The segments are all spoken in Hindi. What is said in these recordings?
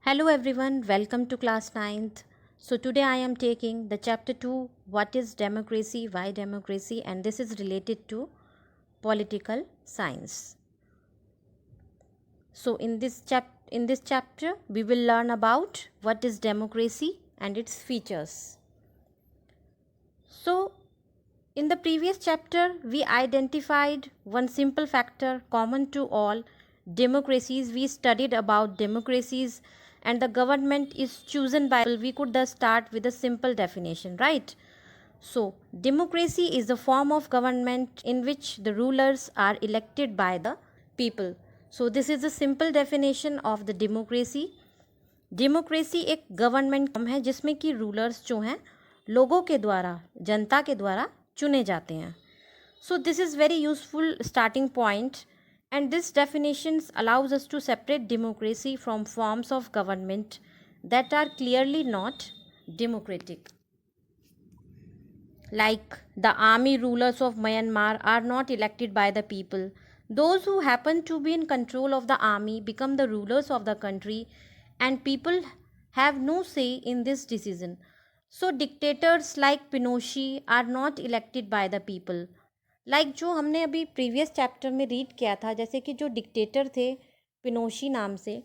Hello everyone, welcome to class 9th. So today I am taking the chapter 2, what is democracy, why democracy, and this is related to political science. So in this chapter we will learn about what is democracy and its features. So in the previous chapter we identified one simple factor common to all democracies. We studied about democracies and the government is chosen by people. We could thus start with a simple definition, right? So democracy is a form of government in which the rulers are elected by the people. So this is a simple definition of the democracy. Democracy एक गवर्नमेंट फॉर्म है जिसमें कि रूलर्स जो हैं लोगों के द्वारा, जनता के द्वारा चुने जाते हैं. So this is very useful starting point and this definitions allows us to separate democracy from forms of government that are clearly not democratic. Like the army rulers of Myanmar are not elected by the people. Those who happen to be in control of the army become the rulers of the country and people have no say in this decision. So dictators like Pinochet are not elected by the people. Like जो हमने अभी प्रीवियस चैप्टर में रीड किया था, जैसे कि जो डिक्टेटर थे पिनोशी नाम से,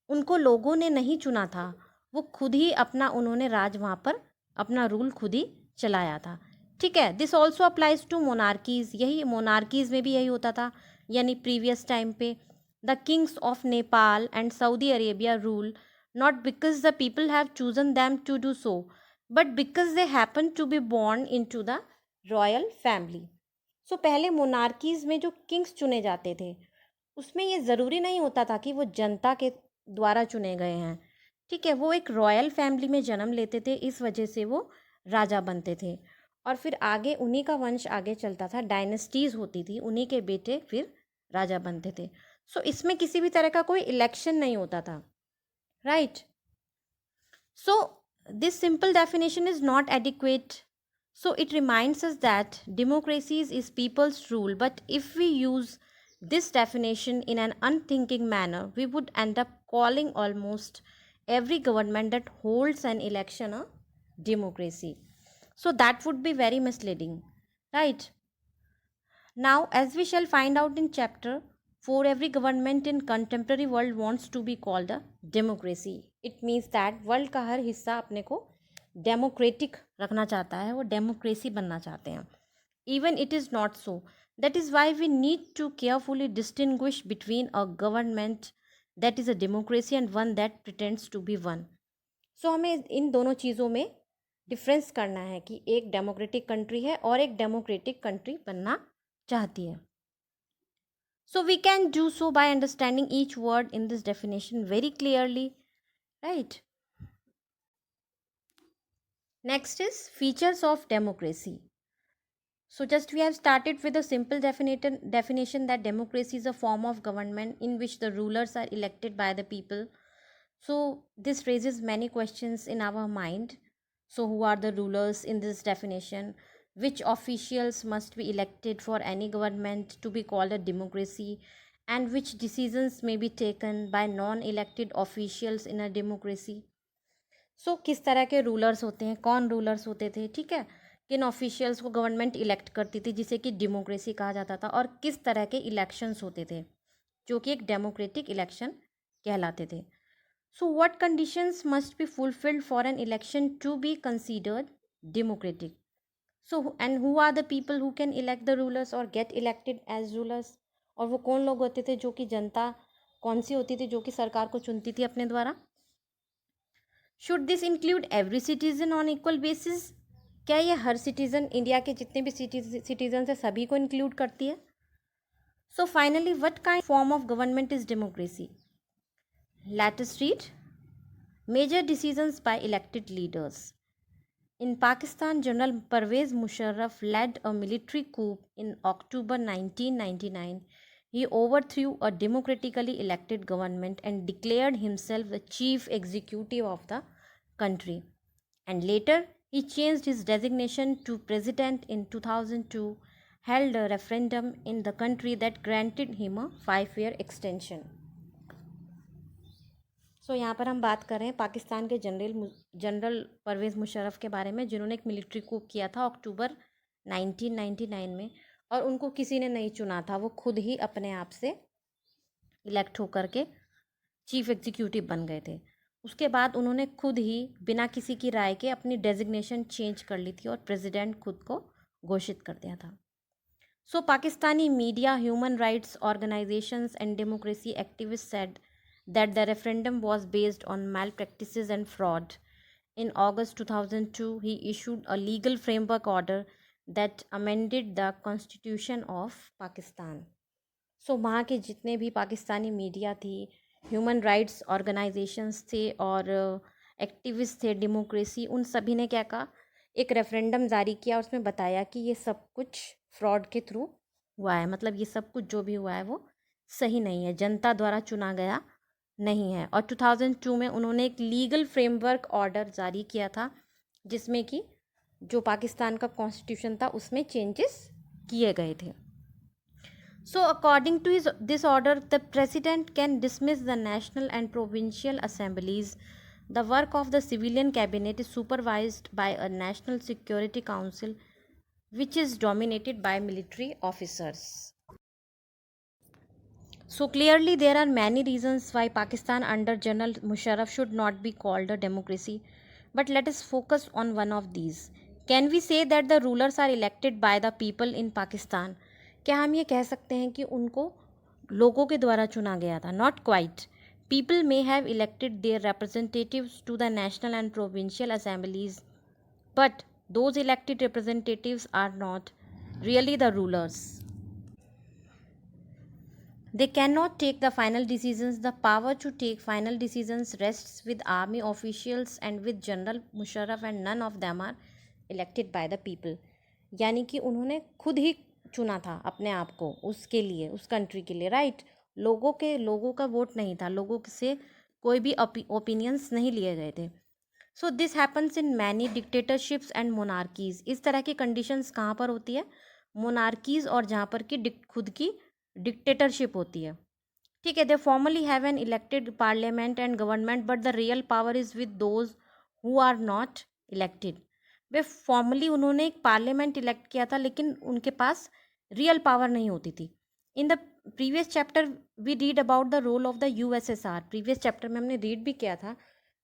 उनको लोगों ने नहीं चुना था, वो खुद ही अपना उन्होंने राज वहाँ पर अपना रूल खुद ही चलाया था. ठीक है, this also applies to monarchies. यही मोनार्कीज़ में भी यही होता था. यानी प्रीवियस टाइम पे the kings of Nepal and Saudi Arabia rule not because the people have chosen them to do so but because they happen to be born in to the royal family. So पहले मोनार्कीज़ में जो किंग्स चुने जाते थे उसमें ये ज़रूरी नहीं होता था कि वो जनता के द्वारा चुने गए हैं. ठीक है, वो एक रॉयल फैमिली में जन्म लेते थे, इस वजह से वो राजा बनते थे और फिर आगे उन्हीं का वंश आगे चलता था. डायनेस्टीज़ होती थी, उन्हीं के बेटे फिर राजा बनते थे. सो इसमें किसी भी तरह का कोई इलेक्शन नहीं होता था, right? So this simple definition is not adequate. So it reminds us that democracies is people's rule, but if we use this definition in an unthinking manner, we would end up calling almost every government that holds an election a democracy. So that would be very misleading, right? Now, as we shall find out in chapter 4, every government in contemporary world wants to be called a democracy. It means that world का हर हिस्सा अपने को डेमोक्रेटिक रखना चाहता है, वो डेमोक्रेसी बनना चाहते हैं. Even it is not so. That is why we need to carefully distinguish between a government that is a democracy and one that pretends to be one. So हमें इन दोनों चीज़ों में डिफरेंस करना है कि एक डेमोक्रेटिक कंट्री है और एक डेमोक्रेटिक कंट्री बनना चाहती है. So we can do so by understanding each word in this definition very clearly, right? Next is features of democracy. So just we have started with a simple definition that democracy is a form of government in which the rulers are elected by the people. So this raises many questions in our mind. So who are the rulers in this definition? Which officials must be elected for any government to be called a democracy? And which decisions may be taken by non-elected officials in a democracy? सो किस तरह के रूलर्स होते हैं, कौन रूलर्स होते थे, ठीक है, किन ऑफिशियल्स को गवर्नमेंट इलेक्ट करती थी जिसे कि डेमोक्रेसी कहा जाता था, और किस तरह के इलेक्शंस होते थे जो कि एक डेमोक्रेटिक इलेक्शन कहलाते थे. So what conditions must be fulfilled for an election to be considered democratic. So and who are the people who can elect the rulers और गेट इलेक्टेड एज रूलर्स. और वो कौन लोग होते थे जो कि जनता कौन सी होती थी जो कि सरकार को चुनती थी अपने द्वारा. Should this include every citizen on equal basis. क्या ये हर सिटीज़न, इंडिया के जितने भी सिटीजन है सभी को इंक्लूड करती है. So finally what kind form of government is democracy. Let us read. Major decisions by elected leaders. In Pakistan, General Pervez Musharraf led a military coup in October 1999. He overthrew a democratically elected government and declared himself the chief executive of the country. And later, he changed his designation to president in 2002, held a referendum in the country that granted him a 5-year extension. सो यहाँ पर हम बात कर रहे हैं पाकिस्तान के जनरल परवेज़ मुशर्रफ के बारे में, जिन्होंने एक मिलिट्री coup किया था अक्टूबर 1999 में, और उनको किसी ने नहीं चुना था, वो खुद ही अपने आप से इलेक्ट होकर के चीफ एग्जीक्यूटिव बन गए थे। उसके बाद उन्होंने खुद ही बिना किसी की राय के अपनी डेजिग्नेशन चेंज कर ली थी और प्रेसिडेंट खुद को घोषित कर दिया था। So, Pakistani media, human rights organizations, and democracy activists said that the referendum was based on malpractices and fraud. In August 2002, he issued a legal framework order that amended the constitution of Pakistan. So, वहाँ के जितने भी पाकिस्तानी मीडिया थी, ह्यूमन राइट्स ऑर्गेनाइजेशंस थे और एक्टिविस्ट थे डेमोक्रेसी, उन सभी ने क्या कहा, एक रेफरेंडम जारी किया, उसमें बताया कि ये सब कुछ फ्रॉड के थ्रू हुआ है, मतलब ये सब कुछ जो भी हुआ है वो सही नहीं है, जनता द्वारा चुना गया नहीं है। और 2002 में उन्होंने एक लीगल फ्रेमवर्क ऑर्डर जारी किया था, जिसमें कि जो पाकिस्तान का कॉन्स्टिट्यूशन था उसमें चेंजेस किए गए थे। So, according to this order, the president can dismiss the national and provincial assemblies. The work of the civilian cabinet is supervised by a National Security Council, which is dominated by military officers. So, clearly, there are many reasons why Pakistan under General Musharraf should not be called a democracy. But let us focus on one of these. Can we say that the rulers are elected by the people in Pakistan? क्या हम ये कह सकते हैं कि उनको लोगों के द्वारा चुना गया था? Not quite. People may have elected their representatives to the national and provincial assemblies, but those elected representatives are not really the rulers. They cannot take the final decisions. The power to take final decisions rests with army officials and with General Musharraf, and none of them are elected by the people. यानी कि उन्होंने खुद ही चुना था अपने आप को उसके लिए, उस कंट्री के लिए, राइट। लोगों का वोट नहीं था, लोगों से कोई भी ओपिनियंस नहीं लिए गए थे। So this happens in many dictatorships and monarchies. इस तरह की कंडीशंस कहाँ पर होती है? मोनार्कीज़ और जहाँ पर कि खुद की डिक्टेटरशिप होती है, ठीक है। They formally have an elected parliament and government, but the real power is with those who are not elected. वे फॉर्मली उन्होंने एक पार्लियामेंट इलेक्ट किया था, लेकिन उनके पास रियल पावर नहीं होती थी। In the previous chapter we read about the role of the USSR. Previous chapter में हमने रीड भी किया था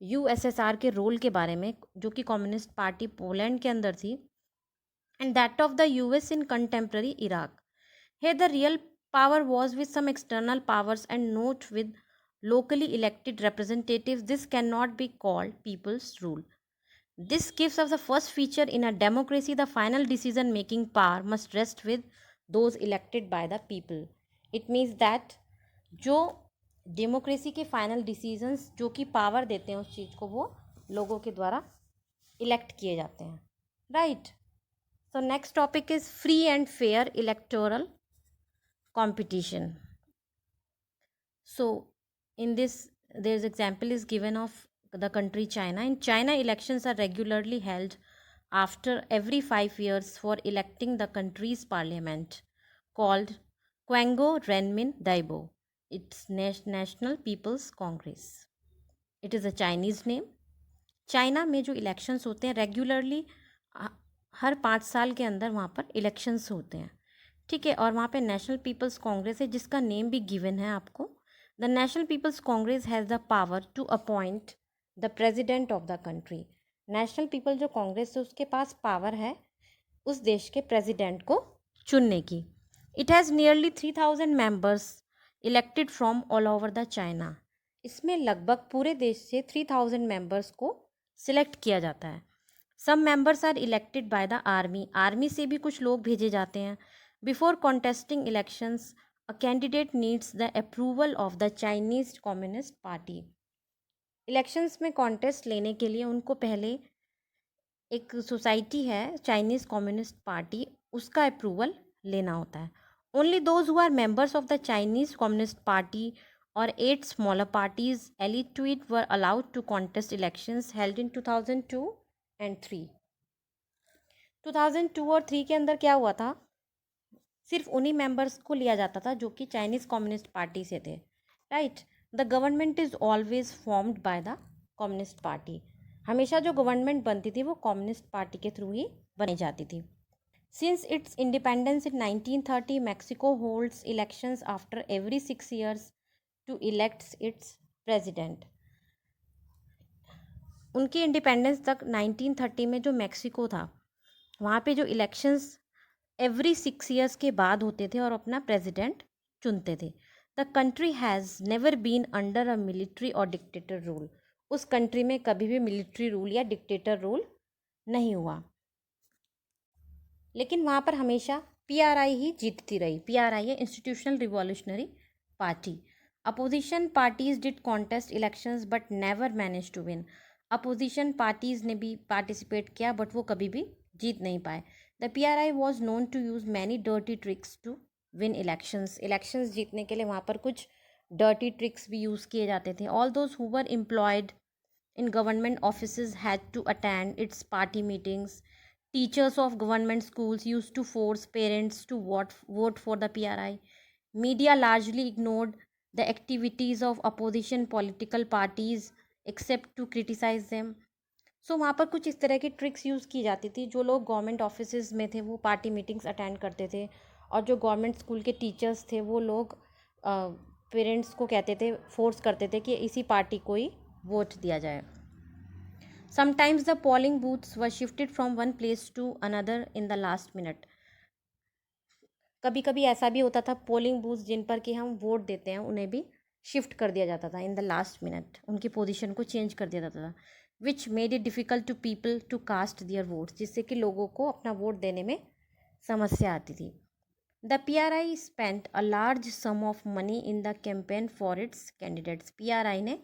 यूएसएसआर के रोल के बारे में, जो कि कम्युनिस्ट पार्टी पोलैंड के अंदर थी, and that of the US in contemporary Iraq. Here the real power was with some external powers and not with locally elected representatives. This cannot be called people's rule. This gives us the first feature in a democracy. The final decision making power must rest with those elected by the people. It means that जो डेमोक्रेसी के फाइनल डिसीजंस जो कि पावर देते हैं उस चीज़ को, वो लोगों के द्वारा इलेक्ट किए जाते हैं, right. So next topic is free and fair electoral competition. So in this, there's example is given of the country China. In China, elections are regularly held after every 5 years for electing the country's parliament, called Quango Renmin Daibo. It's National People's Congress. It is a Chinese name. China में जो इलेक्शंस होते हैं रेगुलरली, हर 5 साल के अंदर वहाँ पर इलेक्शंस होते हैं, ठीक है। और वहाँ पे नेशनल पीपल्स कांग्रेस है, जिसका नेम भी गिवन है आपको। The National People's Congress has the power to appoint the president of the country. National People जो कांग्रेस है उसके पास पावर है उस देश के प्रेजिडेंट को चुनने की। It has nearly 3000 members elected from all over the China. इसमें लगभग पूरे देश से 3000 मेंबर्स को सिलेक्ट किया जाता है। Some members are elected by the army. Army से भी कुछ लोग भेजे जाते हैं। Before contesting elections, a candidate needs the approval of the Chinese Communist Party. Elections में contest लेने के लिए उनको पहले एक सोसाइटी है चाइनीज़ कम्युनिस्ट पार्टी, उसका अप्रूवल लेना होता है। Only those who are members of the Chinese Communist Party or 8 smaller parties allied to it were allowed to contest elections held in 2002 and 3. 2002 और 3 के अंदर क्या हुआ था? सिर्फ उन्हीं मेंबर्स को लिया जाता था जो कि चाइनीज़ कम्युनिस्ट पार्टी से थे, right. The government is always formed by the communist party. हमेशा जो गवर्नमेंट बनती थी वो कम्युनिस्ट पार्टी के थ्रू ही बनी जाती थी। Since its independence in 1930, Mexico holds elections after every 6 years to elects its president. उनकी इंडिपेंडेंस तक 1930 में जो मैक्सिको था वहाँ पे जो इलेक्शंस एवरी 6 years के बाद होते थे और अपना प्रेसिडेंट चुनते थे। The country has never been under a military और डिक्टेटर रूल। उस कंट्री में कभी भी मिलिट्री रूल या डिक्टेटर रूल नहीं हुआ, लेकिन वहाँ पर हमेशा पीआरआई ही जीतती रही। पीआरआई है Institutional Revolutionary Party. Opposition parties did contest elections but never manage to win. Opposition parties ने भी पार्टिसिपेट किया बट वो कभी भी जीत नहीं पाए। The PRI was known to use many dirty tricks to win elections. Elections जीतने के लिए वहाँ पर कुछ डर्टी ट्रिक्स भी यूज़ किए जाते थे। All those who were employed in government offices had to attend its party meetings. Teachers of government schools used to force parents to vote for the PRI. Media largely ignored the activities of opposition political parties except to criticize them. सो वहाँ पर कुछ इस तरह की ट्रिक्स यूज़ की जाती थी। जो लोग गवर्नमेंट ऑफिस में थे वो पार्टी मीटिंग्स अटेंड करते थे, और जो गवर्नमेंट स्कूल के टीचर्स थे वो लोग पेरेंट्स को कहते थे, फोर्स करते थे कि इसी पार्टी को ही वोट दिया जाए। Sometimes the polling booths were shifted from one place to another in the last minute. कभी कभी ऐसा भी होता था पोलिंग बूथ्स जिन पर कि हम वोट देते हैं उन्हें भी शिफ्ट कर दिया जाता था इन द लास्ट मिनट, उनकी पोजीशन को चेंज कर दिया जाता था, which made it difficult to people to cast their votes, जिससे कि लोगों को अपना वोट देने में समस्या आती थी। The PRI spent a large some of money in the campaign for its candidates. PRI ने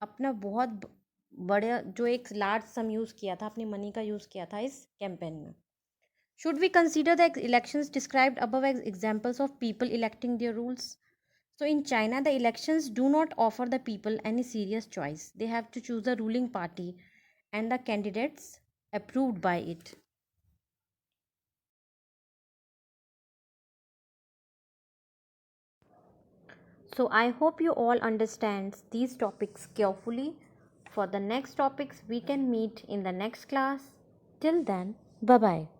अपना बहुत बड़ा जो एक लार्ज सम यूज़ किया था, अपनी मनी का यूज़ किया था इस कैंपेन में। Should we consider the elections described above as examples of people electing their rules? So in China, the elections do not offer the people any serious choice. They have to choose the ruling party and the candidates approved by it. So I hope you all understand these topics carefully. For the next topics, we can meet in the next class. Till then, bye bye.